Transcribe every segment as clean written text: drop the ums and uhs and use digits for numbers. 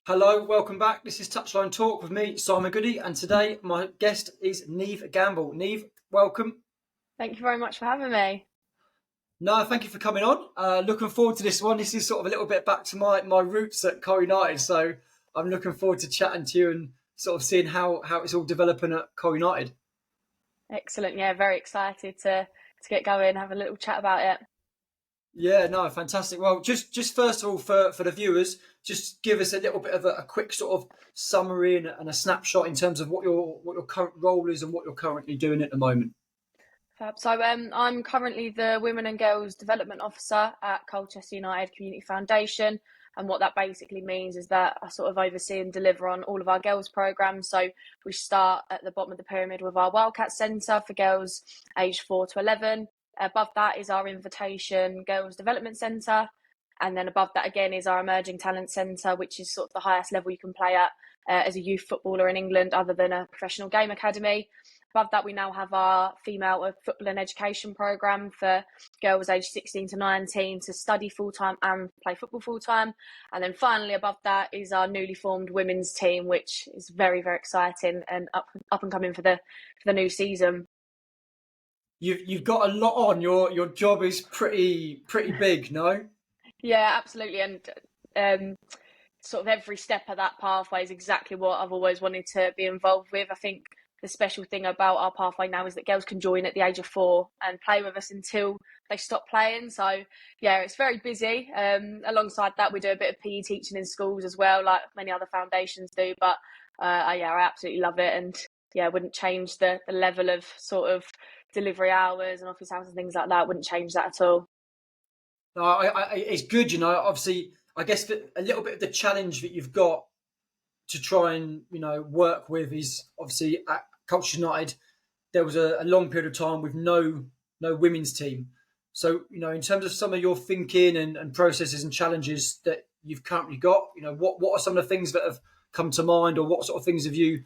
Hello, welcome back. This is Touchline Talk with me, Simon Goodey, and today my guest is Niamh Gamble. Niamh, welcome. Thank you very much for having me. No, thank you for coming on. Looking forward to this one. This is sort of a little bit back to my roots at Co United, so I'm looking forward to chatting to you and sort of seeing how it's all developing at Co United. Excellent. Yeah, very excited to get going, have a little chat about it. Yeah, no, fantastic. Well, just first of all, for the viewers, just give us a little bit of a quick sort of summary and a snapshot in terms of what your current role is and what you're currently doing at the moment. Fab. So I'm currently the Women and Girls Development Officer at Colchester United Community Foundation. And what that basically means is that I sort of oversee and deliver on all of our girls programmes. So we start at the bottom of the pyramid with our Wildcat Centre for girls aged 4 to 11. Above that is our Invitation Girls Development Centre. And then above that again is our Emerging Talent Centre, which is sort of the highest level you can play at as a youth footballer in England, other than a professional game academy. Above that, we now have our female football and education programme for girls aged 16 to 19 to study full-time and play football full-time. And then finally, above that is our newly formed women's team, which is very, very exciting and up and coming for the new season. You've got a lot on. Your job is pretty big, no? Yeah, absolutely. And sort of every step of that pathway is exactly what I've always wanted to be involved with. I think the special thing about our pathway now is that girls can join at the age of 4 and play with us until they stop playing. So yeah, it's very busy. Alongside that, we do a bit of PE teaching in schools as well, like many other foundations do. But yeah, I absolutely love it. And yeah, I wouldn't change the level of sort of delivery hours and office hours and things like that. Wouldn't change that at all. No, it's good, obviously, I guess that a little bit of the challenge that you've got to try and, work with is obviously at Culture United, there was a long period of time with no women's team. So, in terms of some of your thinking and processes and challenges that you've currently got, what are some of the things that have come to mind, or what sort of things have you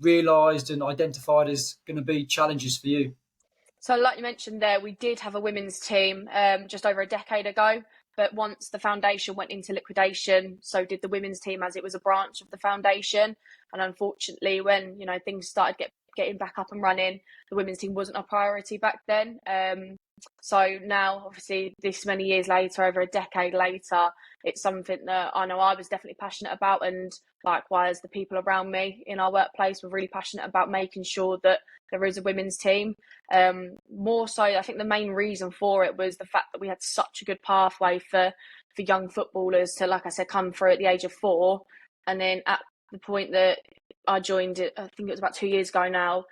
realised and identified as going to be challenges for you? So like you mentioned there, we did have a women's team just over a decade ago. But once the foundation went into liquidation, so did the women's team, as it was a branch of the foundation. And unfortunately, when things started getting back up and running, the women's team wasn't a priority back then. So now, obviously, this many years later, over a decade later, it's something that I know I was definitely passionate about, and likewise, the people around me in our workplace were really passionate about making sure that there is a women's team. More so, I think the main reason for it was the fact that we had such a good pathway for young footballers to, like I said, come through at the age of 4. And then at the point that I joined it, I think it was about 2 years ago now,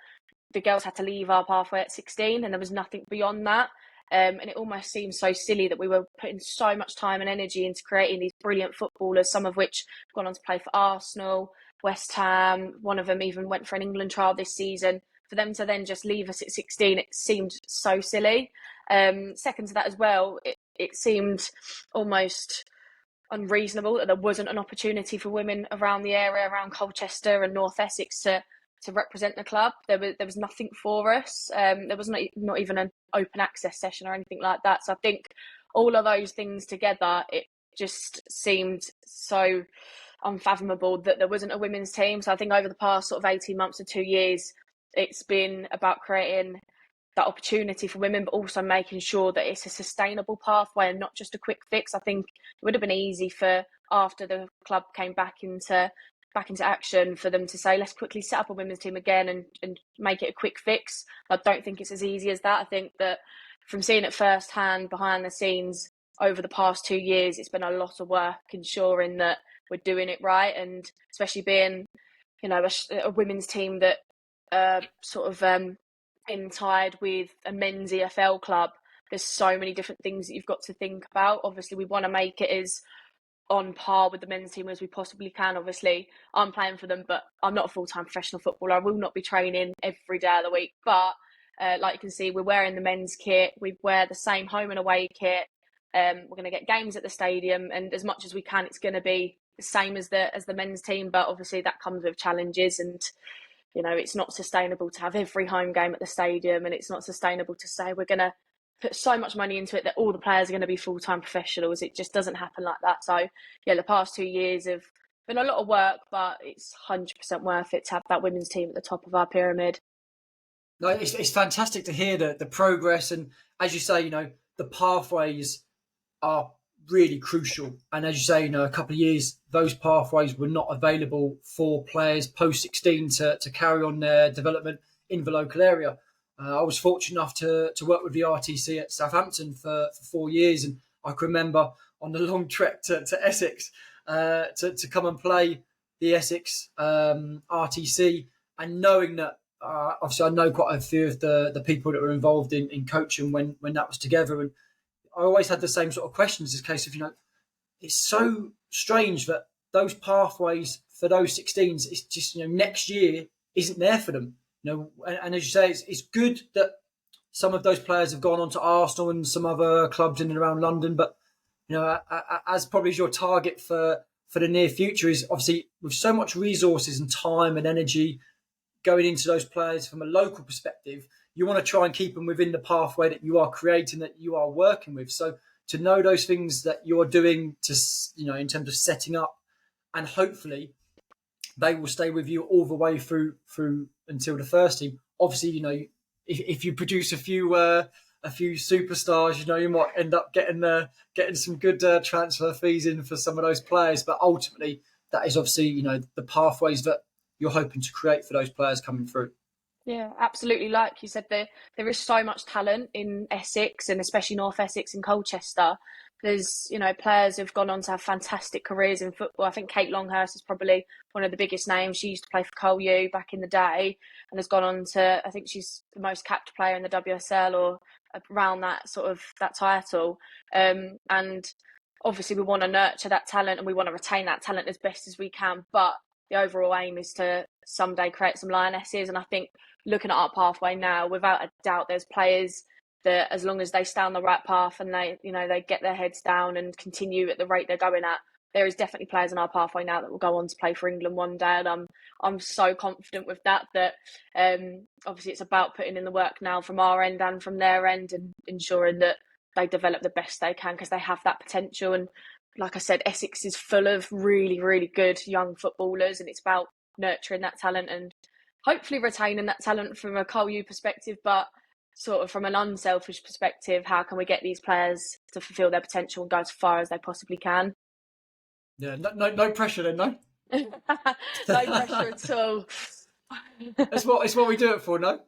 the girls had to leave our pathway at 16 and there was nothing beyond that. And it almost seems so silly that we were putting so much time and energy into creating these brilliant footballers, some of which have gone on to play for Arsenal, West Ham. One of them even went for an England trial this season. For them to then just leave us at 16, it seemed so silly. Second to that as well, it seemed almost unreasonable that there wasn't an opportunity for women around the area, around Colchester and North Essex, to represent the club. There was nothing for us. There was not even an open access session or anything like that. So I think all of those things together, it just seemed so unfathomable that there wasn't a women's team. So I think over the past sort of 18 months to 2 years, it's been about creating that opportunity for women, but also making sure that it's a sustainable pathway and not just a quick fix. I think it would have been easy for, after the club came back into action, for them to say, let's quickly set up a women's team again and make it a quick fix. I don't think it's as easy as that. I think that from seeing it firsthand behind the scenes over the past 2 years, it's been a lot of work ensuring that we're doing it right, and especially being, a women's team that sort of in tied with a men's EFL club. There's so many different things that you've got to think about. Obviously, we want to make it as on par with the men's team as we possibly can. Obviously, I'm playing for them, but I'm not a full-time professional footballer. I will not be training every day of the week. But like you can see, we're wearing the men's kit. We wear the same home and away kit. We're going to get games at the stadium, and as much as we can, it's going to be the same as the men's team. But obviously, that comes with challenges, and it's not sustainable to have every home game at the stadium, and it's not sustainable to say we're going to put so much money into it that all the players are going to be full-time professionals. It just doesn't happen like that. So yeah, the past 2 years of been a lot of work, but it's 100% worth it to have that women's team at the top of our pyramid. No, it's fantastic to hear the progress, and as you say, the pathways are really crucial. And as you say, a couple of years, those pathways were not available for players post 16 to carry on their development in the local area. I was fortunate enough to work with the RTC at Southampton for 4 years, and I can remember on the long trek to Essex to come and play the Essex RTC, and knowing that obviously I know quite a few of the people that were involved in coaching when that was together, and I always had the same sort of questions. This case of it's so strange that those pathways for those 16s, it's just next year isn't there for them. And as you say, it's good that some of those players have gone on to Arsenal and some other clubs in and around London, but as probably your target for the near future is obviously with so much resources and time and energy going into those players from a local perspective, you want to try and keep them within the pathway that you are creating, that you are working with. So to know those things that you're doing to, in terms of setting up, and hopefully they will stay with you all the way through until the first team. Obviously, if you produce a few superstars, you might end up getting some good transfer fees in for some of those players. But ultimately, that is obviously the pathways that you're hoping to create for those players coming through. Yeah, absolutely. Like you said, there is so much talent in Essex, and especially North Essex and Colchester. There's, players who've gone on to have fantastic careers in football. I think Kate Longhurst is probably one of the biggest names. She used to play for Col back in the day and has gone on to, I think she's the most capped player in the WSL or around that title. And obviously we want to nurture that talent and we want to retain that talent as best as we can. But the overall aim is to someday create some lionesses. And I think looking at our pathway now, without a doubt, there's players that, as long as they stay on the right path and they get their heads down and continue at the rate they're going at, there is definitely players in our pathway now that will go on to play for England one day. And I'm so confident with that obviously it's about putting in the work now from our end and from their end and ensuring that they develop the best they can because they have that potential. And like I said, Essex is full of really, really good young footballers, and it's about nurturing that talent and hopefully retaining that talent from a Col perspective, but sort of from an unselfish perspective, how can we get these players to fulfil their potential and go as far as they possibly can? Yeah, no pressure then, no? No pressure at all. It's what we do it for, no?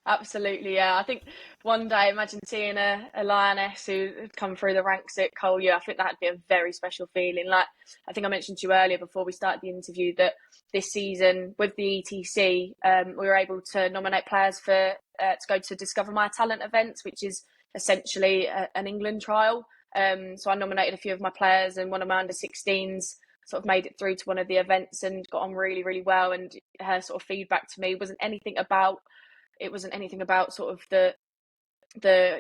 Absolutely, yeah. I think one day, imagine seeing a lioness who had come through the ranks at Col. I think that'd be a very special feeling. Like I think I mentioned to you earlier before we started the interview that this season with the ETC, we were able to nominate players for to go to Discover My Talent events, which is essentially an England trial. So I nominated a few of my players, and one of my under-16s sort of made it through to one of the events and got on really, really well. And her sort of feedback to me wasn't anything about sort of the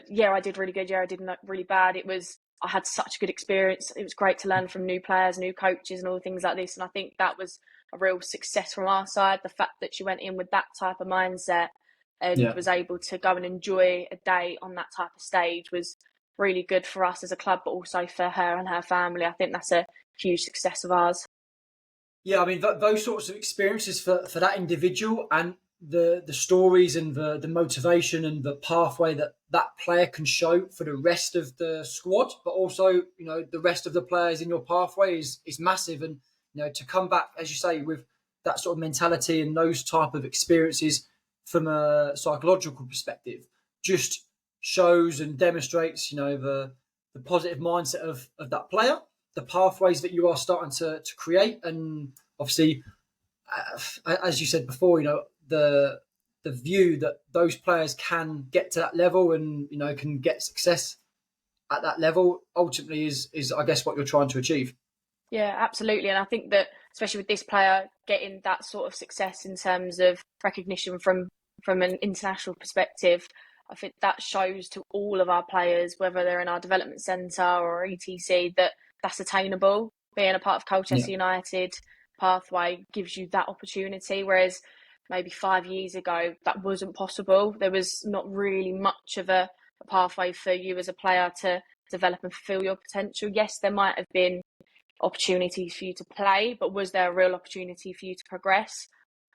yeah, I did really good, yeah, I did really bad. It was, I had such a good experience. It was great to learn from new players, new coaches and all things like this. And I think that was a real success from our side. The fact that she went in with that type of mindset and was able to go and enjoy a day on that type of stage was really good for us as a club, but also for her and her family. I think that's a huge success of ours. Yeah, I mean, those sorts of experiences for that individual and the stories and the motivation and the pathway that player can show for the rest of the squad, but also the rest of the players in your pathway is massive. And to come back, as you say, with that sort of mentality and those type of experiences from a psychological perspective just shows and demonstrates the positive mindset of that player, the pathways that you are starting to create. And obviously, as you said before, the view that those players can get to that level and can get success at that level ultimately is I guess what you're trying to achieve. Yeah, absolutely. And I think that especially with this player getting that sort of success in terms of recognition from an international perspective, I think that shows to all of our players, whether they're in our development centre or ETC, that that's attainable. Being a part of Colchester United pathway gives you that opportunity, whereas maybe 5 years ago that wasn't possible. There was not really much of a pathway for you as a player to develop and fulfil your potential. Yes, there might have been opportunities for you to play, but was there a real opportunity for you to progress?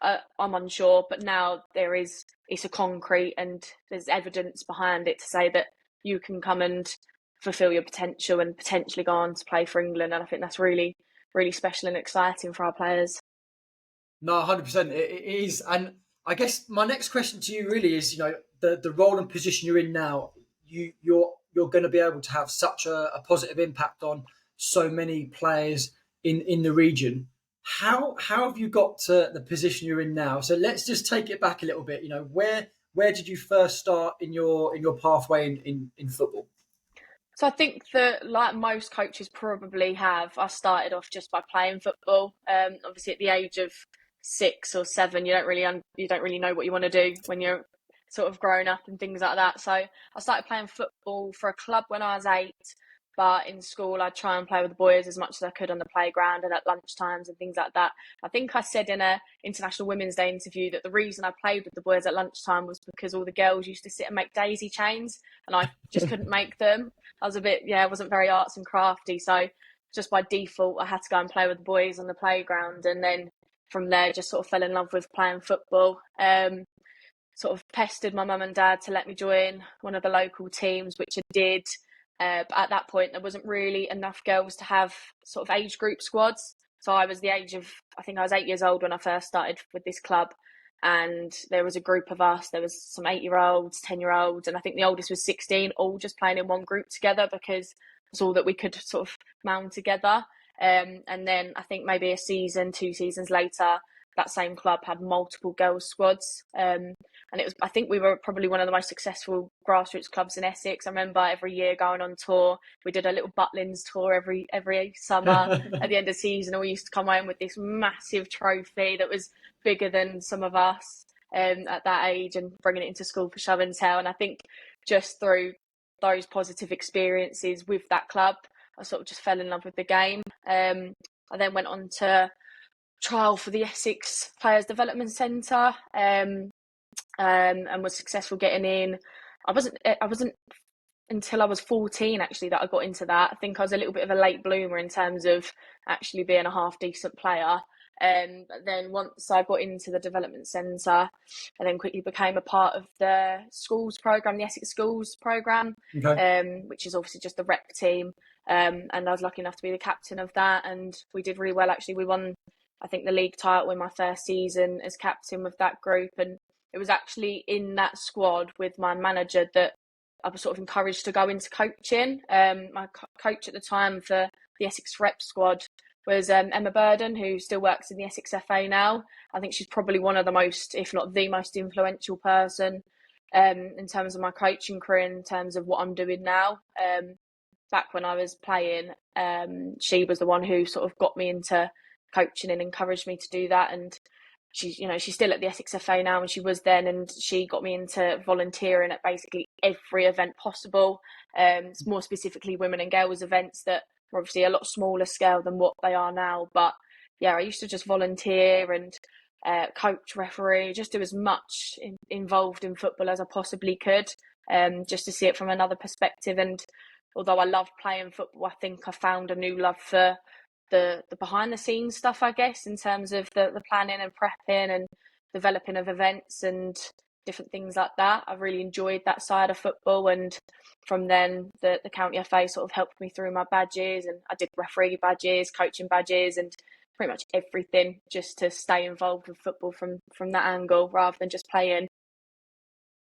I'm unsure, but now it's a concrete and there's evidence behind it to say that you can come and fulfill your potential and potentially go on to play for England. And I think that's really, really special and exciting for our players. No, 100%. It is. And I guess my next question to you really is, the role and position you're in now, you're going to be able to have such a positive impact on so many players in the region. How have you got to the position you're in now? So let's just take it back a little bit. Where did you first start in your pathway in football? So I think that, like most coaches probably have, I started off just by playing football. Obviously, at the age of 6 or 7, you don't really know what you want to do when you're sort of grown up and things like that. So I started playing football for a club when I was 8. But in school, I'd try and play with the boys as much as I could on the playground and at lunchtimes and things like that. I think I said in a International Women's Day interview that the reason I played with the boys at lunchtime was because all the girls used to sit and make daisy chains and I just couldn't make them. I wasn't very arts and crafty. So just by default, I had to go and play with the boys on the playground. And then from there, just sort of fell in love with playing football. Sort of pestered my mum and dad to let me join one of the local teams, which I did. But at that point, there wasn't really enough girls to have sort of age group squads. So I was I think I was 8 years old when I first started with this club. And there was a group of us. There was some 8-year-olds, 10-year-olds, and I think the oldest was 16, all just playing in one group together because it's all that we could sort of mound together. And then I think maybe 2 seasons later, that same club had multiple girls' squads. And I think we were probably one of the most successful grassroots clubs in Essex. I remember every year going on tour. We did a little Butlins tour every summer at the end of the season. And we used to come home with this massive trophy that was bigger than some of us at that age and bringing it into school for show and tell. And I think just through those positive experiences with that club, I sort of just fell in love with the game. I then went on to trial for the Essex Players Development Centre and was successful getting in. I wasn't until I was 14 actually that I got into that. I think I was a little bit of a late bloomer in terms of actually being a half decent player. But then once I got into the development centre, I then quickly became a part of the schools programme, the Essex Schools programme, Okay. which is obviously just the rep team. And I was lucky enough to be the captain of that. And we did really well, actually. We won, I think, the league title in my first season as captain with that group. And it was actually in that squad with my manager that I was sort of encouraged to go into coaching. My coach at the time for the Essex rep squad was Emma Burden, who still works in the Essex FA now. I think she's probably one of the most, if not the most influential person in terms of my coaching career, in terms of what I'm doing now. Back when I was playing, she was the one who sort of got me into coaching and encouraged me to do that. And she's still at the Essex FA now, and she was then, and she got me into volunteering at basically every event possible. More specifically, women and girls events that were obviously a lot smaller scale than what they are now. But yeah, I used to just volunteer and coach, referee, just do as much involved in football as I possibly could, just to see it from another perspective. And although I loved playing football, I think I found a new love for the behind the scenes stuff, I guess, in terms of the planning and prepping and developing of events and different things like that. I really enjoyed that side of football, and from then the county FA sort of helped me through my badges, and I did referee badges, coaching badges, and pretty much everything just to stay involved with football from that angle rather than just playing.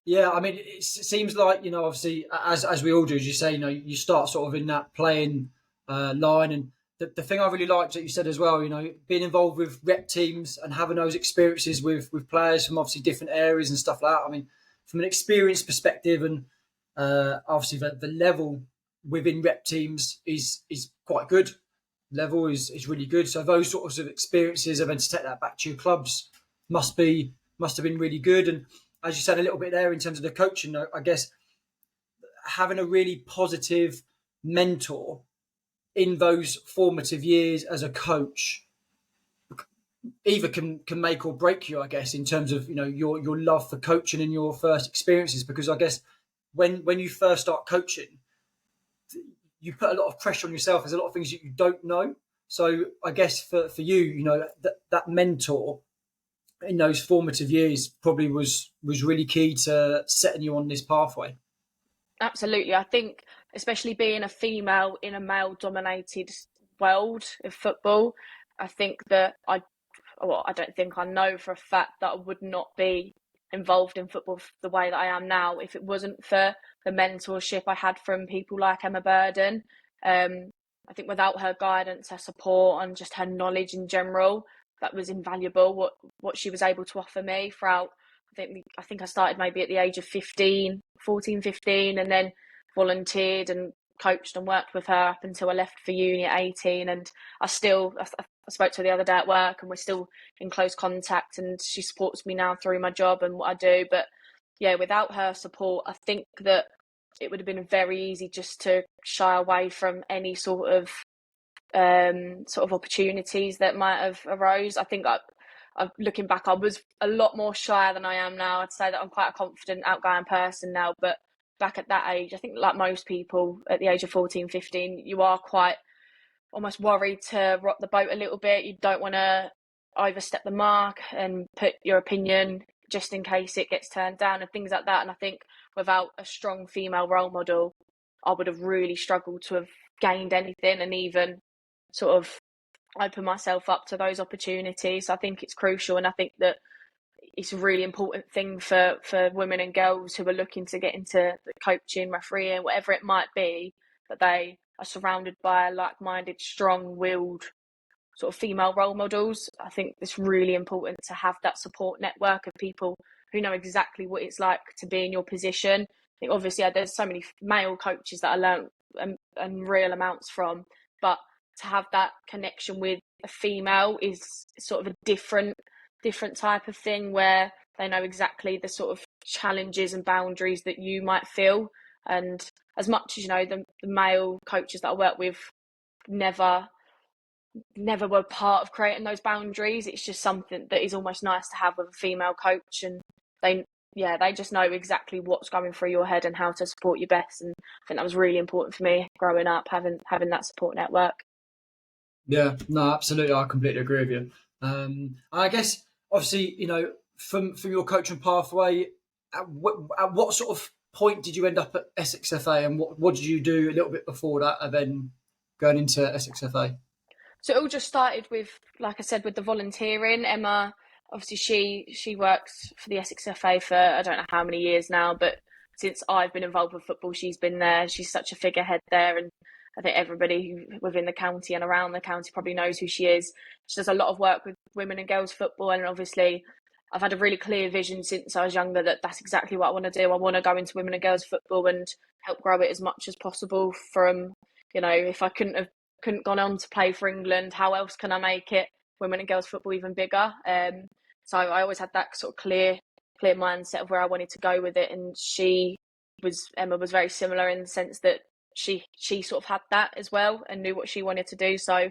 Yeah, I mean, it seems like, obviously, as we all do, as you say, you start sort of in that playing line. And the thing I really liked that you said as well, being involved with rep teams and having those experiences with players from obviously different areas and stuff like that. I mean, from an experience perspective, and obviously the level within rep teams is quite good. Level is really good. So those sorts of experiences, and then to take that back to your clubs must have been really good. And as you said a little bit there in terms of the coaching, I guess having a really positive mentor in those formative years as a coach either can make or break you, I guess, in terms of your love for coaching and your first experiences. Because I guess when you first start coaching, you put a lot of pressure on yourself. There's a lot of things that you don't know. So I guess for you, you know, that mentor in those formative years probably was really key to setting you on this pathway. Absolutely. I think, especially being a female in a male dominated world of football, I think that I don't think, I know for a fact that I would not be involved in football the way that I am now if it wasn't for the mentorship I had from people like Emma Burden. I think without her guidance, her support, and just her knowledge in general, that was invaluable. What she was able to offer me throughout. I think I started maybe at the age of 14, 15, and then volunteered and coached and worked with her up until I left for uni at 18. And I spoke to her the other day at work, and we're still in close contact, and she supports me now through my job and what I do. But yeah, without her support, I think that it would have been very easy just to shy away from any sort of opportunities that might have arose. I think looking back, I was a lot more shy than I am now. I'd say that I'm quite a confident, outgoing person now, but back at that age, I think like most people at the age of 14, 15, you are quite almost worried to rock the boat a little bit. You don't want to overstep the mark and put your opinion just in case it gets turned down and things like that. And I think without a strong female role model, I would have really struggled to have gained anything and even sort of open myself up to those opportunities. I think it's crucial, and I think that it's a really important thing for women and girls who are looking to get into the coaching, refereeing, whatever it might be, that they are surrounded by like-minded, strong-willed sort of female role models. I think it's really important to have that support network of people who know exactly what it's like to be in your position. I think obviously there's so many male coaches that I learned and real amounts from, but to have that connection with a female is sort of a different type of thing, where they know exactly the sort of challenges and boundaries that you might feel. And as much as, you know, the male coaches that I work with never were part of creating those boundaries, it's just something that is almost nice to have with a female coach, and they just know exactly what's going through your head and how to support you best. And I think that was really important for me growing up, having that support network. Yeah, no, absolutely. I completely agree with you. I guess, obviously, you know, from your coaching pathway, at what sort of point did you end up at Essex FA, and what did you do a little bit before that, and then going into Essex FA? So it all just started with, like I said, with the volunteering. Emma, obviously, she works for the Essex FA for I don't know how many years now, but since I've been involved with football, she's been there. She's such a figurehead there, and I think everybody within the county and around the county probably knows who she is. She does a lot of work with women and girls football, and obviously I've had a really clear vision since I was younger that that's exactly what I want to do. I want to go into women and girls football and help grow it as much as possible. From, you know, if I couldn't gone on to play for England, how else can I make it women and girls football even bigger? So I always had that sort of clear mindset of where I wanted to go with it, and Emma was very similar in the sense that she sort of had that as well and knew what she wanted to do. So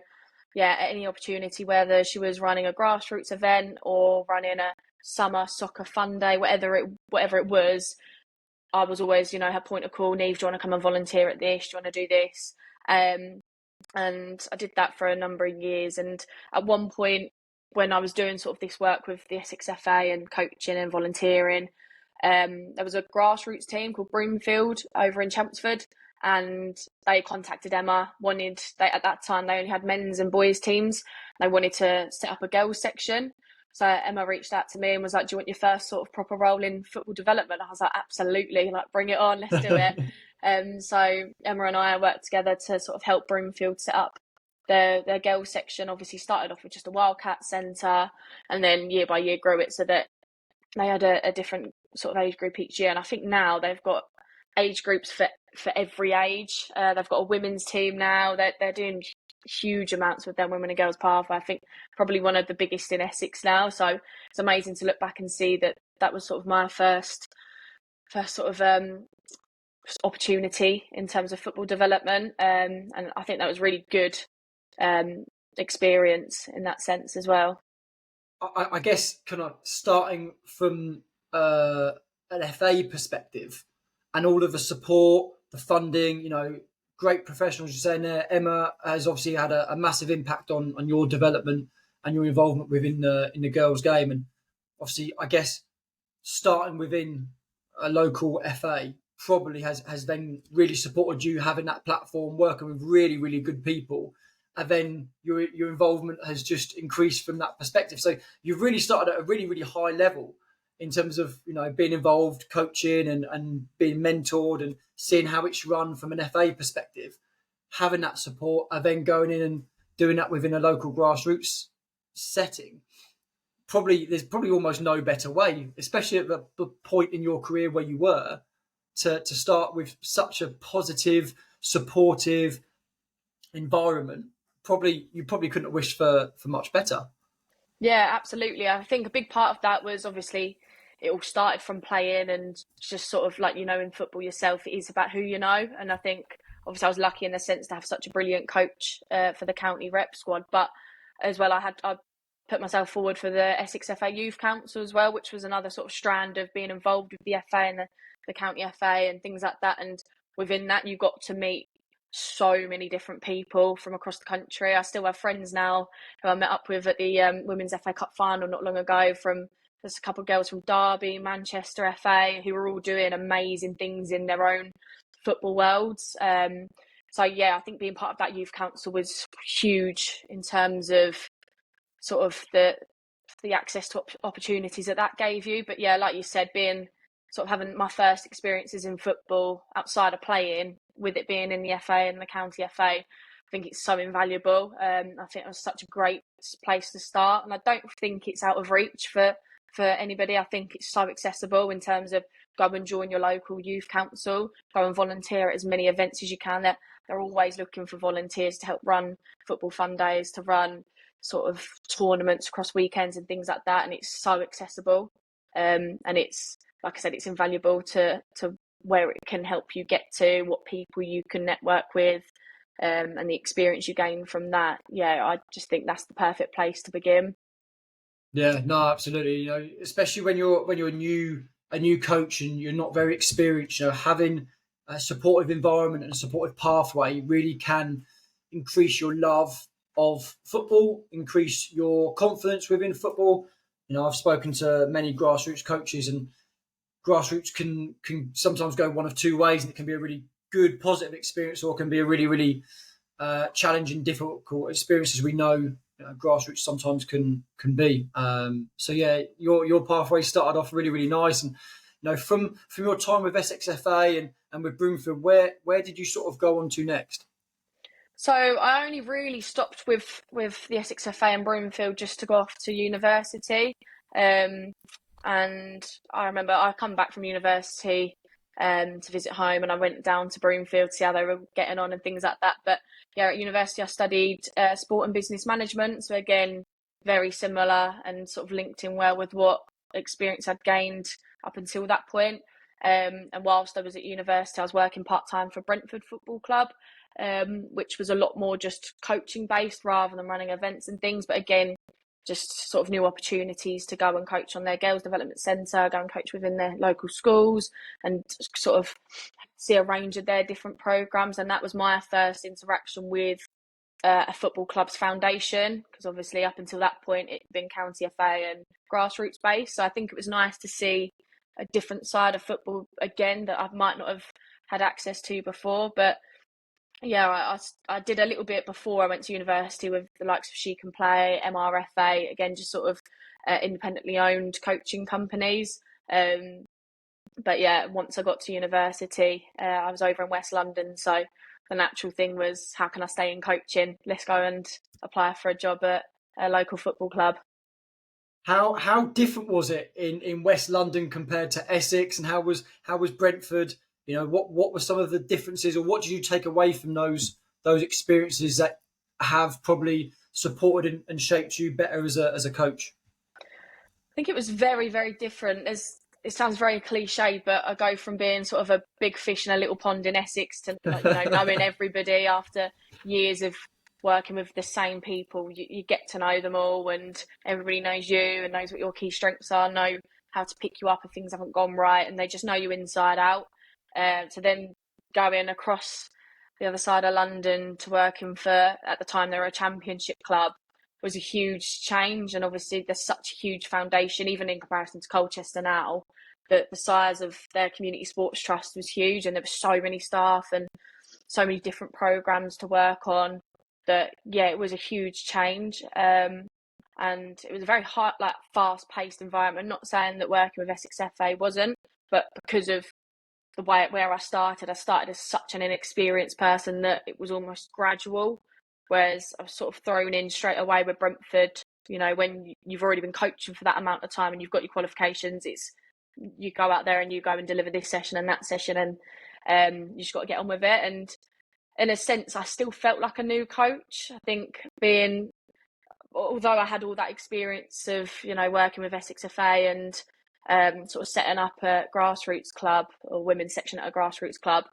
yeah, at any opportunity, whether she was running a grassroots event or running a summer soccer fun day, whatever it was, I was always, you know, her point of call. Niamh, do you want to come and volunteer at this? Do you want to do this? And I did that for a number of years. And at one point, when I was doing sort of this work with the Essex FA and coaching and volunteering, there was a grassroots team called Broomfield over in Chelmsford, and they contacted Emma. At that time they only had men's and boys teams. They wanted to set up a girls section. So Emma reached out to me and was like, "Do you want your first sort of proper role in football development?" I was like, "Absolutely, like bring it on, let's do it." So Emma and I worked together to sort of help Broomfield set up their girls section. Obviously started off with just a Wildcat centre, and then year by year grew it so that they had a different sort of age group each year. And I think now they've got age groups for every age. They've got a women's team now. They're doing huge amounts with their women and girls pathway. I think probably one of the biggest in Essex now. So it's amazing to look back and see that was sort of my first sort of opportunity in terms of football development. And I think that was really good experience in that sense as well. I guess kind of starting from an FA perspective, and all of the support, the funding, you know, great professionals. You're saying there, Emma has obviously had a massive impact on your development and your involvement within the girls' game. And obviously, I guess starting within a local FA probably has then really supported you having that platform, working with really, really good people. And then your involvement has just increased from that perspective. So you've really started at a really, really high level in terms of, being involved, coaching and being mentored and seeing how it's run from an FA perspective, having that support and then going in and doing that within a local grassroots setting. There's probably almost no better way, especially at the point in your career where you were, to start with such a positive, supportive environment. You probably couldn't have wished for much better. Yeah, absolutely. I think a big part of that was obviously it all started from playing and just sort of like, in football yourself, it is about who you know. And I think obviously I was lucky in the sense to have such a brilliant coach for the county rep squad. But as well, I put myself forward for the Essex FA Youth Council as well, which was another sort of strand of being involved with the FA and the county FA and things like that. And within that, you got to meet so many different people from across the country. I still have friends now who I met up with at the Women's FA Cup final not long ago. There's a couple of girls from Derby, Manchester FA, who are all doing amazing things in their own football worlds. So yeah, I think being part of that youth council was huge in terms of sort of the access to opportunities that gave you. But yeah, like you said, being sort of having my first experiences in football outside of playing, with it being in the FA and the county FA, I think it's so invaluable. I think it was such a great place to start, and I don't think it's out of reach for anybody. I think it's so accessible in terms of go and join your local youth council, go and volunteer at as many events as you can. They're always looking for volunteers to help run football fun days, to run sort of tournaments across weekends and things like that, and it's so accessible. And it's, like I said, it's invaluable to where it can help you get to, what people you can network with, and the experience you gain from that. Yeah, I just think that's the perfect place to begin. Yeah, no, absolutely. Especially when you're a new coach and you're not very experienced. Having a supportive environment and a supportive pathway really can increase your love of football, increase your confidence within football. I've spoken to many grassroots coaches, and grassroots can sometimes go one of two ways, and it can be a really good, positive experience, or it can be a really, really challenging, difficult experience, as we know grassroots sometimes can be. So yeah, your pathway started off really, really nice, and from your time with Essex FA and with Broomfield, where did you sort of go on to next? So I only really stopped with the Essex FA and Broomfield just to go off to university. And I remember I come back from university to visit home, and I went down to Broomfield to see how they were getting on and things like that. But yeah, at university I studied sport and business management. So again, very similar and sort of linked in well with what experience I'd gained up until that point. And whilst I was at university, I was working part-time for Brentford Football Club, which was a lot more just coaching based rather than running events and things. But again, just sort of new opportunities to go and coach on their girls development centre, go and coach within their local schools, and sort of see a range of their different programmes. And that was my first interaction with a football club's foundation, because obviously up until that point it'd been county FA and grassroots based. So I think it was nice to see a different side of football again that I might not have had access to before. But yeah, I did a little bit before I went to university with the likes of She Can Play, MRFA, again, just sort of independently owned coaching companies. But yeah, once I got to university, I was over in West London. So the natural thing was, how can I stay in coaching? Let's go and apply for a job at a local football club. How different was it in West London compared to Essex, and how was Brentford? What were some of the differences, or what did you take away from those experiences that have probably supported and shaped you better as a coach? I think it was very, very different. It sounds very cliche, but I go from being sort of a big fish in a little pond in Essex to knowing everybody after years of working with the same people. You get to know them all, and everybody knows you and knows what your key strengths are, know how to pick you up if things haven't gone right, and they just know you inside out. So then going across the other side of London to working for, at the time they were a championship club, was a huge change. And obviously there's such a huge foundation, even in comparison to Colchester now, that the size of their community sports trust was huge, and there were so many staff and so many different programs to work on, that it was a huge change. And it was a very hard, like, fast-paced environment. Not saying that working with Essex FA wasn't, but because of the way where I started as such an inexperienced person, that it was almost gradual. Whereas I was sort of thrown in straight away with Brentford. You know, when you've already been coaching for that amount of time and you've got your qualifications, it's, you go out there and you go and deliver this session and that session, and you just got to get on with it. And in a sense, I still felt like a new coach. I think, although I had all that experience of, you know, working with Essex FA and sort of setting up a grassroots club or women's section at a grassroots club,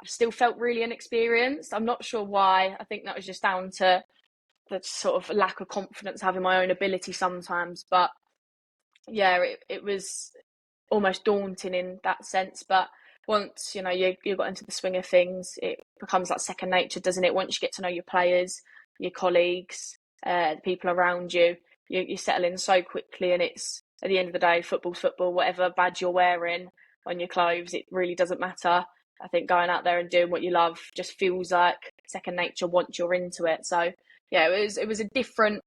I still felt really inexperienced. I'm not sure why. I think that was just down to the sort of lack of confidence, having my own ability sometimes. But it was almost daunting in that sense. But once, you know, you got into the swing of things, it becomes like second nature, doesn't it? Once you get to know your players, your colleagues, the people around you, you settle in so quickly. And it's, at the end of the day, football's football. Whatever badge you're wearing on your clothes, it really doesn't matter. I think going out there and doing what you love just feels like second nature once you're into it. So it was a different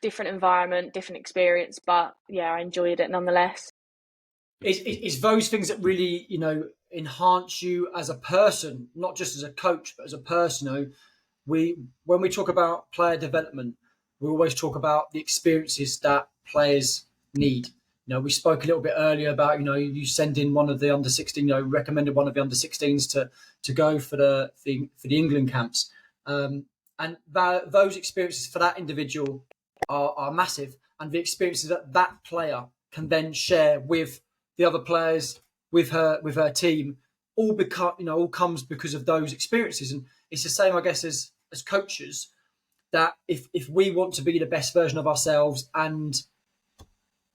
environment, different experience, but I enjoyed it nonetheless. It's those things that really, you know, enhance you as a person, not just as a coach, but as a person. You know, when we talk about player development, we always talk about the experiences that players need. You know, we spoke a little bit earlier about, you know, you send in one of the under 16, you know, recommended one of the under 16s to go for the England camps, and those experiences for that individual are massive, and the experiences that player can then share with the other players, with her team, all comes because of those experiences. And it's the same, I guess, as coaches, that if we want to be the best version of ourselves and,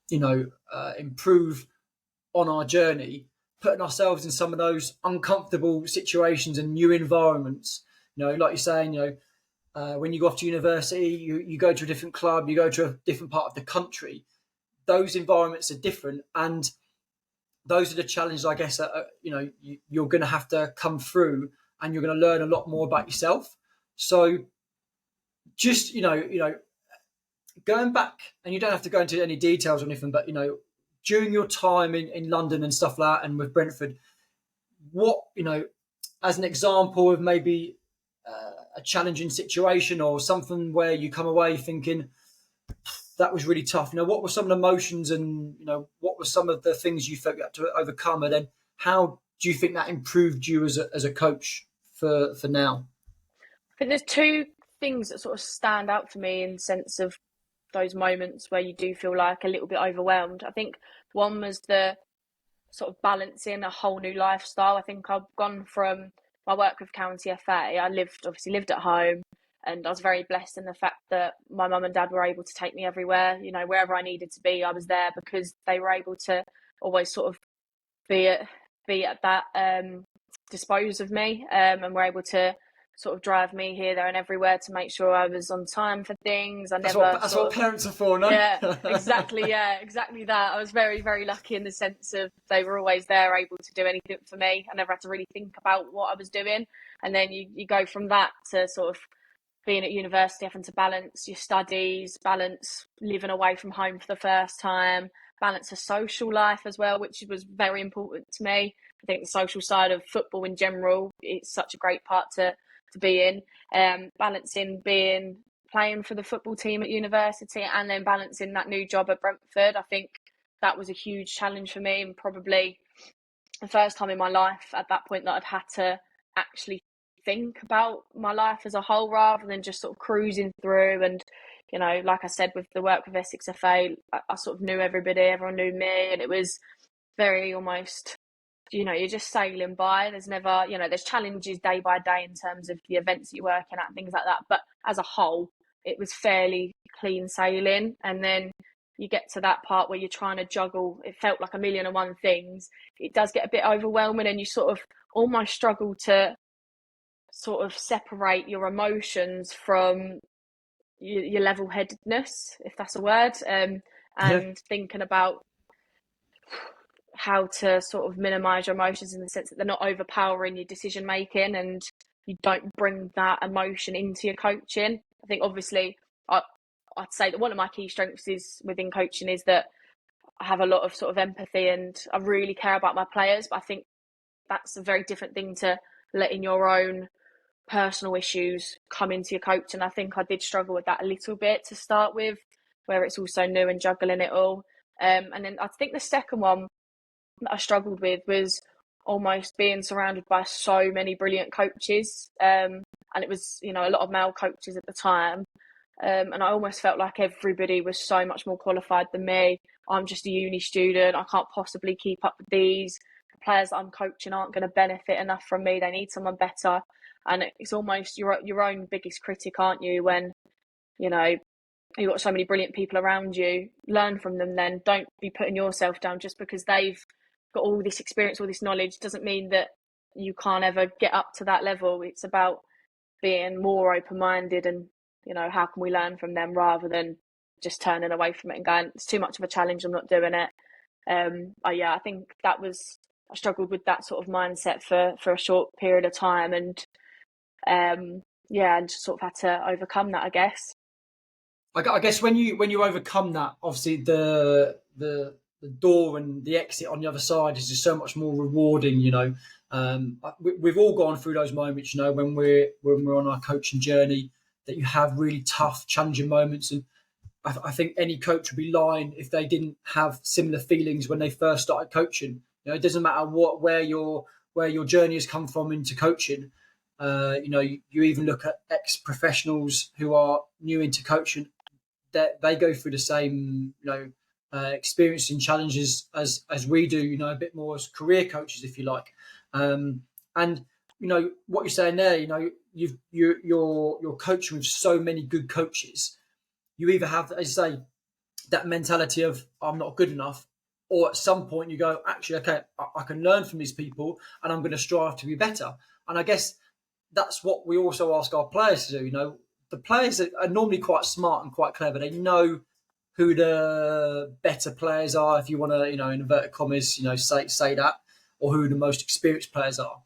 you know, improve on our journey, putting ourselves in some of those uncomfortable situations and new environments, you know, like you're saying, you know, when you go off to university, you go to a different club, you go to a different part of the country, those environments are different. And those are the challenges, I guess, that, you know, you're going to have to come through, and you're going to learn a lot more about yourself. So just, you know, going back, and you don't have to go into any details or anything, but, you know, during your time in London and stuff like that, and with Brentford, what, you know, as an example of maybe a challenging situation or something where you come away thinking that was really tough, you know, what were some of the emotions, and, you know, what were some of the things you felt you had to overcome, and then how do you think that improved you as a coach for now? I think there's two things that sort of stand out for me in the sense of those moments where you do feel like a little bit overwhelmed. I think one was the sort of balancing a whole new lifestyle. I think I've gone from my work with County FA, I obviously lived at home, and I was very blessed in the fact that my mum and dad were able to take me everywhere. You know, wherever I needed to be, I was there, because they were able to always sort of be at that dispose of me, and were able to sort of drive me here, there, and everywhere to make sure I was on time for things. That's what parents are for, no? Yeah, exactly that. I was very, very lucky in the sense of they were always there, able to do anything for me. I never had to really think about what I was doing. And then you go from that to sort of being at university, having to balance your studies, balance living away from home for the first time, balance a social life as well, which was very important to me. I think the social side of football in general, it's such a great part to be in. Balancing playing for the football team at university, and then balancing that new job at Brentford. I think that was a huge challenge for me, and probably the first time in my life at that point that I'd had to actually think about my life as a whole, rather than just sort of cruising through. And, you know, like I said, with the work with Essex FA, I sort of knew everybody, everyone knew me, and it was very almost, you know, you're just sailing by. There's never, you know, there's challenges day by day in terms of the events that you're working at and things like that. But as a whole, it was fairly clean sailing. And then you get to that part where you're trying to juggle, it felt like a million and one things. It does get a bit overwhelming, and you sort of almost struggle to sort of separate your emotions from your level-headedness, if that's a word, Yeah. and thinking about how to sort of minimize your emotions in the sense that they're not overpowering your decision making, and you don't bring that emotion into your coaching. I think obviously I'd say that one of my key strengths is within coaching is that I have a lot of sort of empathy and I really care about my players, but I think that's a very different thing to letting your own personal issues come into your coach. And I think I did struggle with that a little bit to start with, where it's also new and juggling it all. And then I think the second one that I struggled with was almost being surrounded by so many brilliant coaches. And it was, a lot of male coaches at the time. And I almost felt like everybody was so much more qualified than me. I'm just a uni student. I can't possibly keep up with these. The players that I'm coaching aren't going to benefit enough from me. They need someone better. And it's almost your own biggest critic, aren't you? When, you've got so many brilliant people around you. Learn from them then. Don't be putting yourself down just because they've got all this experience, all this knowledge. Doesn't mean that you can't ever get up to that level. It's about being more open-minded and, how can we learn from them rather than just turning away from it and going, it's too much of a challenge, I'm not doing it. I think I struggled with that sort of mindset for a short period of time, and and just sort of had to overcome that, I guess. I guess when you overcome that, obviously the door and the exit on the other side is just so much more rewarding. We've all gone through those moments. When we're on our coaching journey, that you have really tough, challenging moments, and I think any coach would be lying if they didn't have similar feelings when they first started coaching. It doesn't matter where your journey has come from into coaching. You even look at ex-professionals who are new into coaching, that they go through the same experience and challenges as we do, a bit more as career coaches, if you like. And what you're saying there, you're coaching with so many good coaches. You either have, as you say, that mentality of I'm not good enough, or at some point you go, actually, okay, I can learn from these people and I'm going to strive to be better. And I guess that's what we also ask our players to do. The players are normally quite smart and quite clever. They know who the better players are, if you want to, in inverted commas, say that, or who the most experienced players are.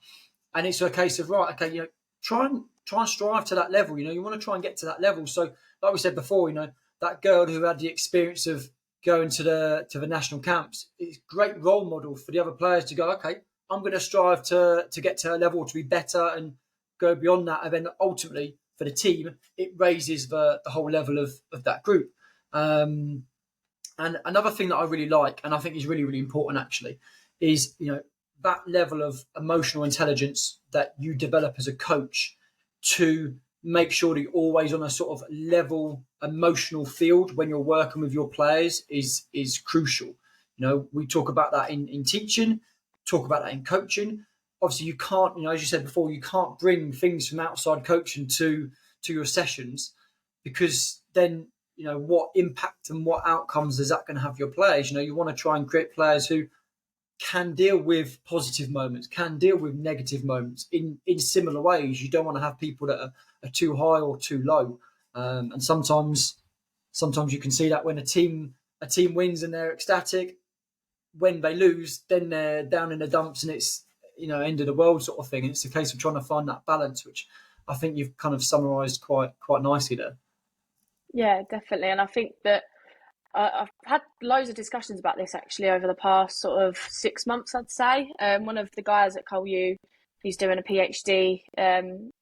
And it's a case of, right, okay, try and strive to that level. You want to try and get to that level. So, like we said before, that girl who had the experience of going to the national camps, it's a great role model for the other players to go, okay, I'm going to strive to get to her level, to be better and go beyond that. And then ultimately, for the team, it raises the whole level of that group. And another thing that I really like, and I think is really, really important actually, is that level of emotional intelligence that you develop as a coach to make sure that you're always on a sort of level emotional field when you're working with your players is crucial. We talk about that in teaching, talk about that in coaching. Obviously, you can't, as you said before, you can't bring things from outside coaching to your sessions, because then what impact and what outcomes is that going to have your players? You want to try and create players who can deal with positive moments, can deal with negative moments in similar ways. You don't want to have people that are too high or too low. And sometimes you can see that when a team wins and they're ecstatic. When they lose, then they're down in the dumps and it's end of the world sort of thing. And it's a case of trying to find that balance, which I think you've kind of summarised quite nicely there. Yeah, definitely. And I think that I've had loads of discussions about this actually over the past sort of 6 months, I'd say. One of the guys at CoU, he's doing a PhD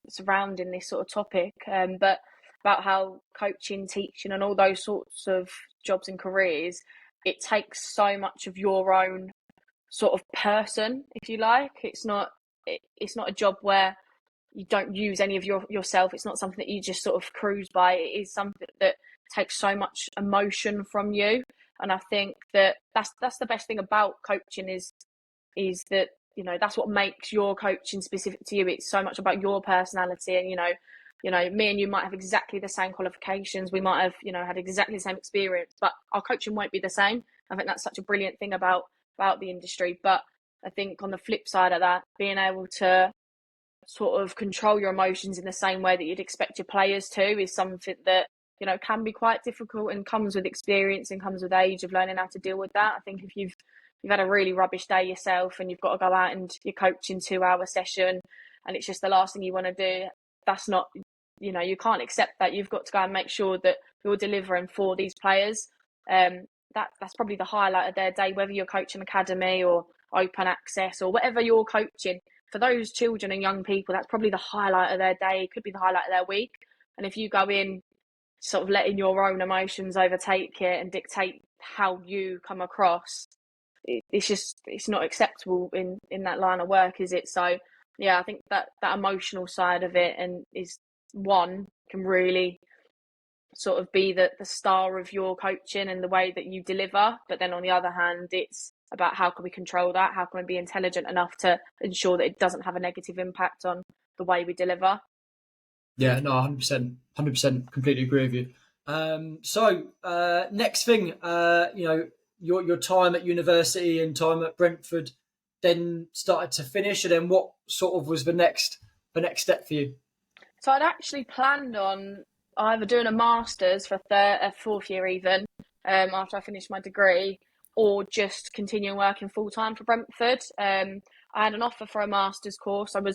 surrounding this sort of topic, but about how coaching, teaching, and all those sorts of jobs and careers, it takes so much of your own sort of person, if you like. It's not a job where you don't use any of yourself. It's not something that you just sort of cruise by. It is something that takes so much emotion from you. And I think that that's the best thing about coaching is that that's what makes your coaching specific to you. It's so much about your personality, and me and you might have exactly the same qualifications. We might have had exactly the same experience, but our coaching won't be the same. I think that's such a brilliant thing about the industry. But I think on the flip side of that, being able to sort of control your emotions in the same way that you'd expect your players to is something that, you know, can be quite difficult and comes with experience and comes with age of learning how to deal with that. I think if you've had a really rubbish day yourself and you've got to go out and you're coaching 2-hour session and it's just the last thing you want to do, that's not, you know, you can't accept that. You've got to go and make sure that you're delivering for these players. That's probably the highlight of their day, whether you're coaching academy or open access or whatever you're coaching. For those children and young people, that's probably the highlight of their day, could be the highlight of their week. And if you go in sort of letting your own emotions overtake it and dictate how you come across, it's not acceptable in that line of work, is it? So yeah, I think that emotional side of it and is one can really sort of be the star of your coaching and the way that you deliver. But then on the other hand, it's about how can we control that? How can we be intelligent enough to ensure that it doesn't have a negative impact on the way we deliver? Yeah, no, 100%, 100%, completely agree with you. Next thing, you know, your time at university and time at Brentford then started to finish, and then what sort of was the next step for you? So I'd actually planned on either doing a master's for a fourth year even after I finished my degree, or just continuing working full time for Brentford. I had an offer for a master's course. Had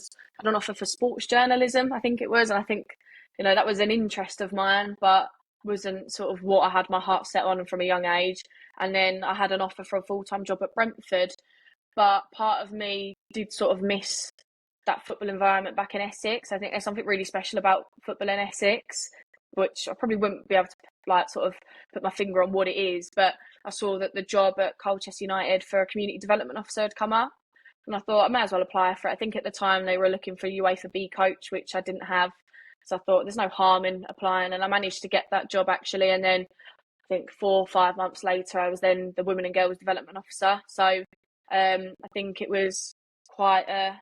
an offer for sports journalism, I think it was, and I think, you know, that was an interest of mine, but wasn't sort of what I had my heart set on from a young age. And then I had an offer for a full time job at Brentford, but part of me did sort of miss that football environment back in Essex. I think there's something really special about football in Essex, which I probably wouldn't be able to like sort of put my finger on what it is, but I saw that the job at Colchester United for a community development officer had come up, and I thought I may as well apply for it. I think at the time they were looking for a UEFA B coach, which I didn't have, so I thought there's no harm in applying, and I managed to get that job actually. And then I think 4 or 5 months later, I was then the Women and Girls Development Officer. So I think it was quite a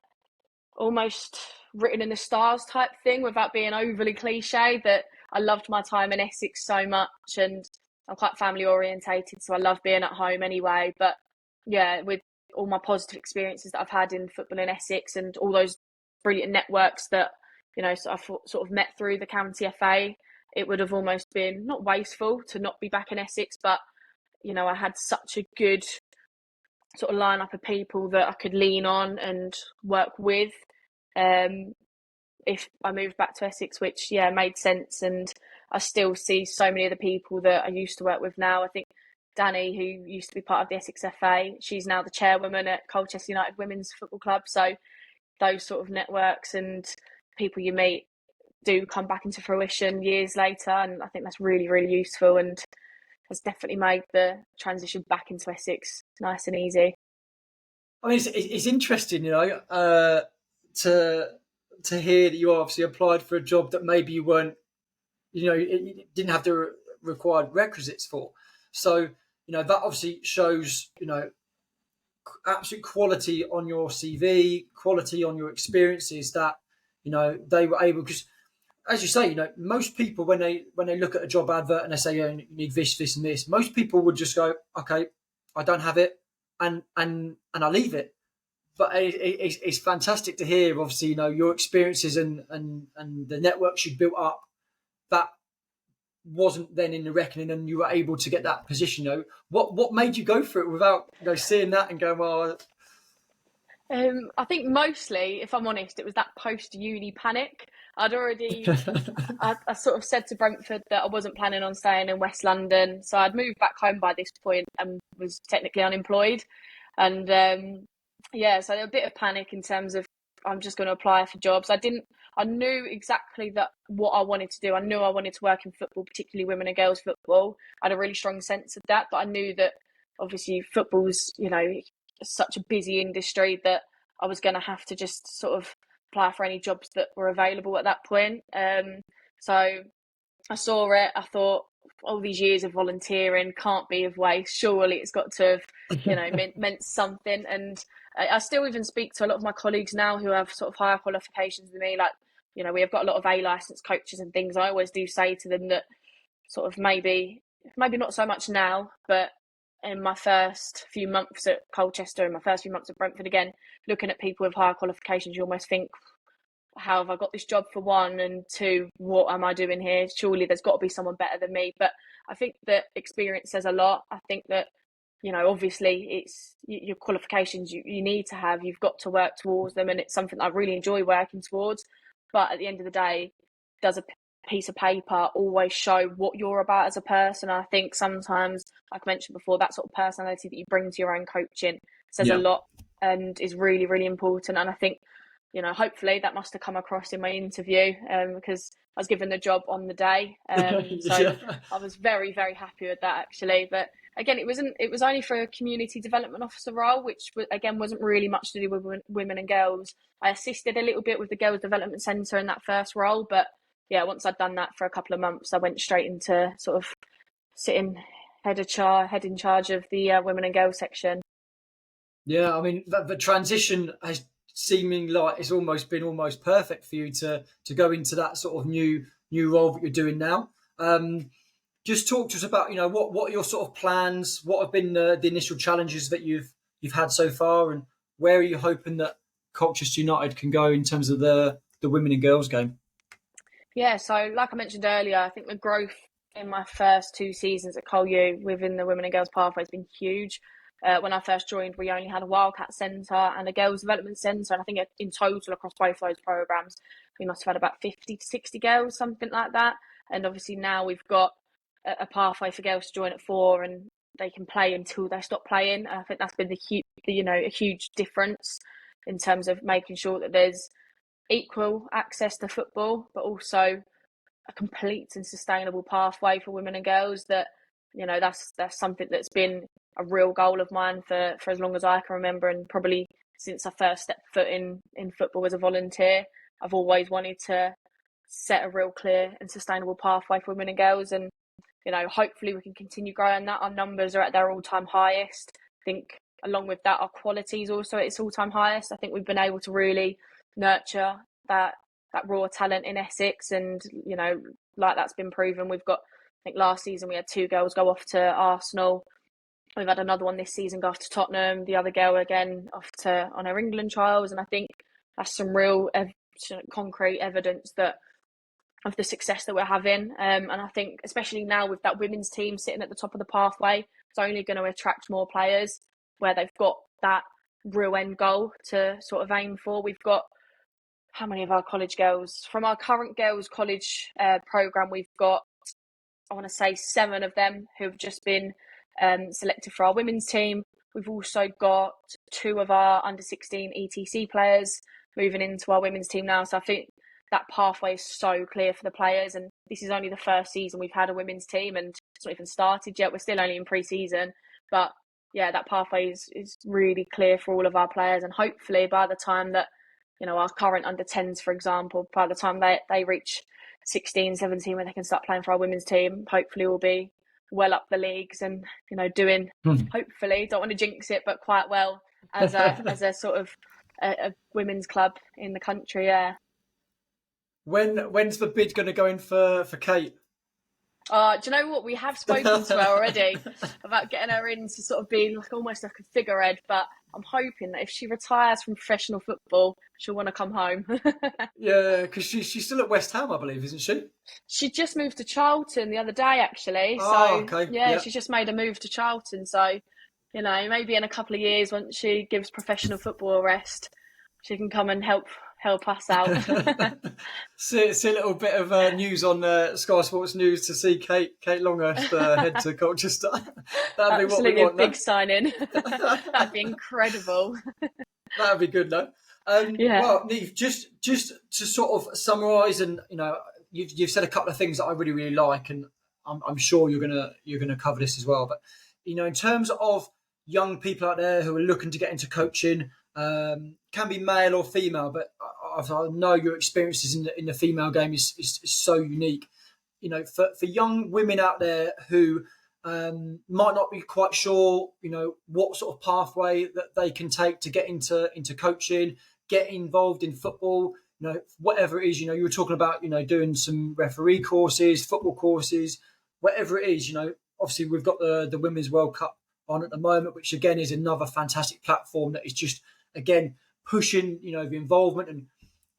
almost written in the stars type thing, without being overly cliche, that I loved my time in Essex so much, and I'm quite family orientated, so I love being at home anyway. But yeah, with all my positive experiences that I've had in football in Essex and all those brilliant networks that, you know, so I've sort of met through the county FA, it would have almost been not wasteful to not be back in Essex, but, you know, I had such a good sort of lineup of people that I could lean on and work with if I moved back to Essex, which made sense. And I still see so many of the people that I used to work with now. I think Danny, who used to be part of the Essex FA, she's now the chairwoman at Colchester United Women's Football Club. So those sort of networks and people you meet do come back into fruition years later, and I think that's really, really useful and has definitely made the transition back into Essex nice and easy. I mean, it's interesting, you know, to hear that you obviously applied for a job that maybe you weren't, you know, it didn't have the required requisites for. So, you know, that obviously shows, you know, absolute quality on your CV, quality on your experiences, that, you know, they were able, because as you say, you know, most people when they look at a job advert and they say, you need this and this, most people would just go, okay, I don't have it, and I leave it. But it's fantastic to hear, obviously, you know, your experiences and the networks you built up, that wasn't then in the reckoning, and you were able to get that position. You know, what made you go for it without, you know, seeing that and going, well. I think mostly, if I'm honest, it was that post-uni panic. I'd already, I sort of said to Brentford that I wasn't planning on staying in West London. So I'd moved back home by this point and was technically unemployed. And so there was a bit of panic in terms of I'm just going to apply for jobs. I knew exactly that what I wanted to do. I knew I wanted to work in football, particularly women and girls football. I had a really strong sense of that, but I knew that obviously football's, you know, such a busy industry that I was going to have to just sort of apply for any jobs that were available at that point. So I saw it. I thought, all these years of volunteering can't be of waste. Surely it's got to have, you know, meant something. And I still even speak to a lot of my colleagues now who have sort of higher qualifications than me. Like, you know, we have got a lot of A licensed coaches and things. I always do say to them that sort of maybe not so much now, but in my first few months at Colchester and my first few months at Brentford, again, looking at people with higher qualifications, you almost think, how have I got this job, for one, and two, what am I doing here? Surely there's got to be someone better than me. But I think that experience says a lot. I think that, obviously it's your qualifications you need to have. You've got to work towards them, and it's something I really enjoy working towards. But at the end of the day, does a piece of paper always show what you're about as a person? I think sometimes, like I mentioned before, that sort of personality that you bring to your own coaching says a lot and is really, really important. And I think, hopefully that must have come across in my interview, because I was given the job on the day. So I was very, very happy with that, actually. But again, it was only for a community development officer role, which again wasn't really much to do with women and girls. I assisted a little bit with the girls development centre in that first role, but yeah, once I'd done that for a couple of months, I went straight into sort of sitting head in charge of the women and girls section. Yeah, I mean, the transition has seeming like it's almost been almost perfect for you to go into that sort of new role that you're doing now. Just talk to us about, what are your sort of plans? What have been the initial challenges that you've had so far, and where are you hoping that Colchester United can go in terms of the women and girls game? Yeah, so like I mentioned earlier, I think the growth in my first 2 seasons at Col U within the women and girls pathway has been huge. When I first joined, we only had a Wildcat Centre and a Girls Development Centre, and I think in total across both those programmes, we must have had about 50 to 60 girls, something like that. And obviously now we've got a pathway for girls to join at 4, and they can play until they stop playing. And I think that's been a huge difference in terms of making sure that there's equal access to football, but also a complete and sustainable pathway for women and girls. That's something that's been a real goal of mine for as long as I can remember, and probably since I first stepped foot in football as a volunteer. I've always wanted to set a real clear and sustainable pathway for women and girls, and hopefully we can continue growing that. Our numbers are at their all-time highest. I think along with that, our quality is also at its all-time highest. I think we've been able to really nurture that raw talent in Essex, and like that's been proven. We've got, I think last season we had 2 girls go off to Arsenal. We've had another one this season go off to Tottenham. The other girl again off on her England trials, and I think that's some real concrete evidence of the success that we're having. And I think especially now with that women's team sitting at the top of the pathway, it's only going to attract more players where they've got that real end goal to sort of aim for. We've got, how many of our college girls from our current girls college programme, we've got, I want to say 7 of them who've just been selected for our women's team. We've also got 2 of our under 16 ETC players moving into our women's team now. So I think that pathway is so clear for the players, and this is only the first season we've had a women's team, and it's not even started yet. We're still only in pre-season, but yeah, that pathway is really clear for all of our players, and hopefully by the time that our current under 10s, for example, by the time they reach 16, 17, when they can start playing for our women's team, hopefully we'll be well up the leagues and doing hopefully, don't want to jinx it, but quite well as a sort of a women's club in the country. Yeah. When's the bid going to go in for Kate? Do you know what? We have spoken to her already about getting her in to sort of be almost like a figurehead, but I'm hoping that if she retires from professional football, she'll want to come home. Yeah, because she's still at West Ham, I believe, isn't she? She just moved to Charlton the other day, actually. Oh, okay. Yeah, she's just made a move to Charlton. So, maybe in a couple of years, once she gives professional football a rest, she can come and help us out. see a little bit of news on Sky Sports News to see Kate Longhurst head to Colchester. That'd be what we want. Big signing. That'd be incredible. That'd be good, though. Yeah. Well, Niamh, just to sort of summarise, and you've said a couple of things that I really, really like, and I'm sure you're gonna cover this as well. But in terms of young people out there who are looking to get into coaching, can be male or female, but I know your experiences in the female game is so unique. For young women out there who might not be quite sure, what sort of pathway that they can take to get into coaching, get involved in football, whatever it is. You were talking about, doing some referee courses, football courses, whatever it is. Obviously we've got the Women's World Cup on at the moment, which again is another fantastic platform that is just again pushing, the involvement. And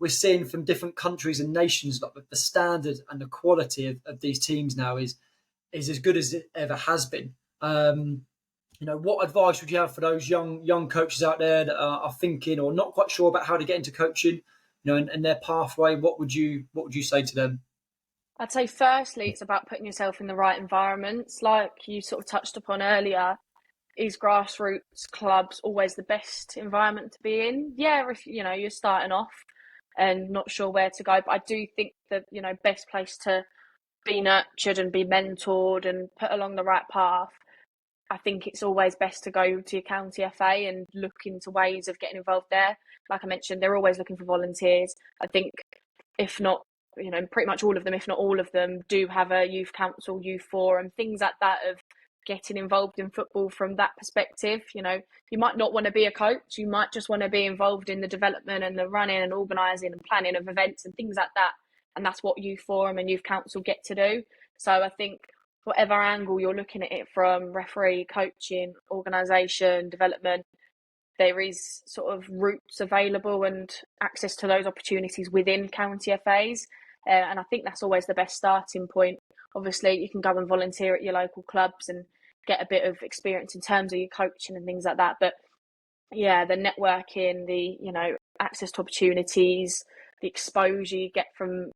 we're seeing from different countries and nations, like the standard and the quality of these teams now is as good as it ever has been. What advice would you have for those young coaches out there that are thinking or not quite sure about how to get into coaching, and their pathway? What would you say to them? I'd say firstly, it's about putting yourself in the right environments. Like you sort of touched upon earlier, is grassroots clubs always the best environment to be in? Yeah, if you're starting off and not sure where to go, but I do think that best place to be nurtured and be mentored and put along the right path. I think it's always best to go to your county FA and look into ways of getting involved there. Like I mentioned, they're always looking for volunteers. I think if not, pretty much all of them, if not all of them, do have a youth council, youth forum, things like that of getting involved in football from that perspective. You might not want to be a coach. You might just want to be involved in the development and the running and organising and planning of events and things like that. And that's what youth forum and youth council get to do. So I think whatever angle you're looking at it from, referee, coaching, organisation, development, there is sort of routes available and access to those opportunities within county FAs. And I think that's always the best starting point. Obviously, you can go and volunteer at your local clubs and get a bit of experience in terms of your coaching and things like that. But yeah, the networking, the access to opportunities, the exposure you get from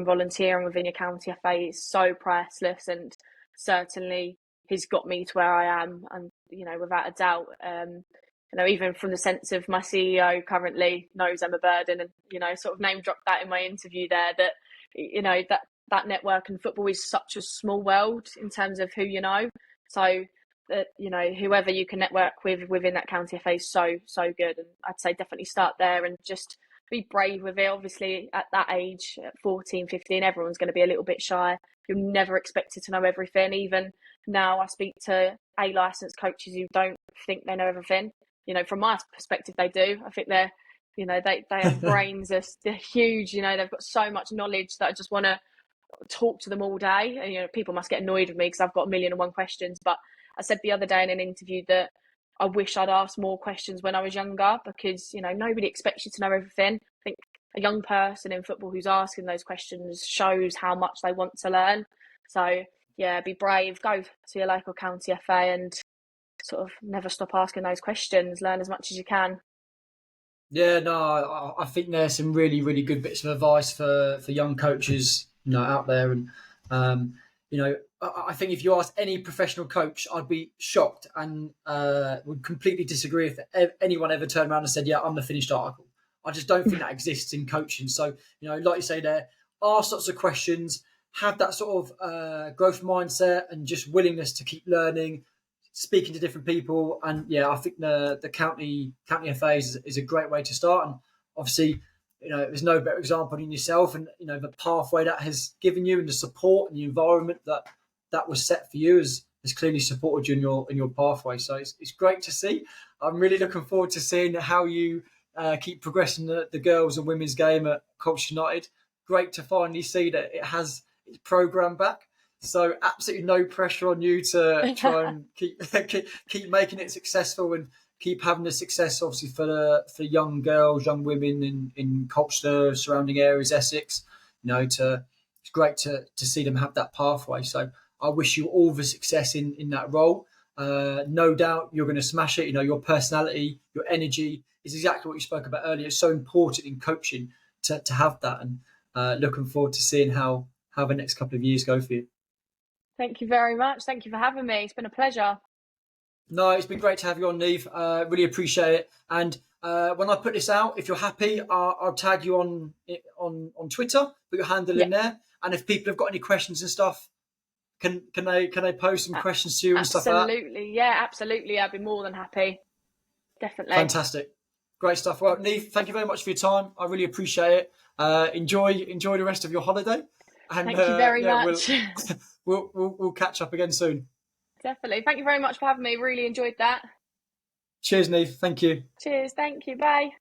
volunteering within your county FA is so priceless, and certainly has got me to where I am, and without a doubt. Even from the sense of my CEO currently knows I'm a burden, and sort of name dropped that in my interview there, that that network and football is such a small world in terms of who you know. So that whoever you can network with within that county FA is so good, and I'd say definitely start there and just be brave with it. Obviously at that age, at 14, 15, everyone's going to be a little bit shy. You're never expected to know everything. Even now I speak to A licensed coaches who don't think they know everything. From my perspective, they do. I think they're, they have brains. They're huge. They've got so much knowledge that I just want to talk to them all day. And, people must get annoyed with me because I've got 1,000,001 questions. But I said the other day in an interview that I wish I'd asked more questions when I was younger, because, nobody expects you to know everything. I think a young person in football who's asking those questions shows how much they want to learn. So, yeah, be brave, go to your local county FA and sort of never stop asking those questions, learn as much as you can. Yeah, no, I think there's some really, really good bits of advice for young coaches, out there. And, I think if you ask any professional coach, I'd be shocked and would completely disagree if anyone ever turned around and said, yeah, I'm the finished article. I just don't think that exists in coaching. So, like you say there, ask lots of questions, have that sort of growth mindset and just willingness to keep learning, speaking to different people. And yeah, I think the county FA is a great way to start. And obviously, there's no better example than yourself, and the pathway that has given you and the support and the environment that was set for you has clearly supported you in your pathway. So it's great to see. I'm really looking forward to seeing how you keep progressing the girls and women's game at Colchester United. Great to finally see that it has its programme back. So absolutely no pressure on you to try and keep making it successful and keep having the success, obviously, for young girls, young women in Colchester, surrounding areas, Essex. It's great to see them have that pathway. So I wish you all the success in that role. No doubt you're going to smash it. Your personality, your energy is exactly what you spoke about earlier. It's so important in coaching to have that, and looking forward to seeing how the next couple of years go for you. Thank you very much. Thank you for having me. It's been a pleasure. No, it's been great to have you on, Niamh. Really appreciate it. And when I put this out, if you're happy, I'll tag you on Twitter, put your handle in there. And if people have got any questions and stuff, can they post some questions to you and stuff like that? Absolutely, yeah, absolutely. I'd be more than happy. Definitely. Fantastic. Great stuff. Well, Niamh, thank you very much for your time. I really appreciate it. Enjoy the rest of your holiday. And, thank you very much. We'll catch up again soon. Definitely. Thank you very much for having me. Really enjoyed that. Cheers, Niamh. Thank you. Cheers. Thank you. Bye.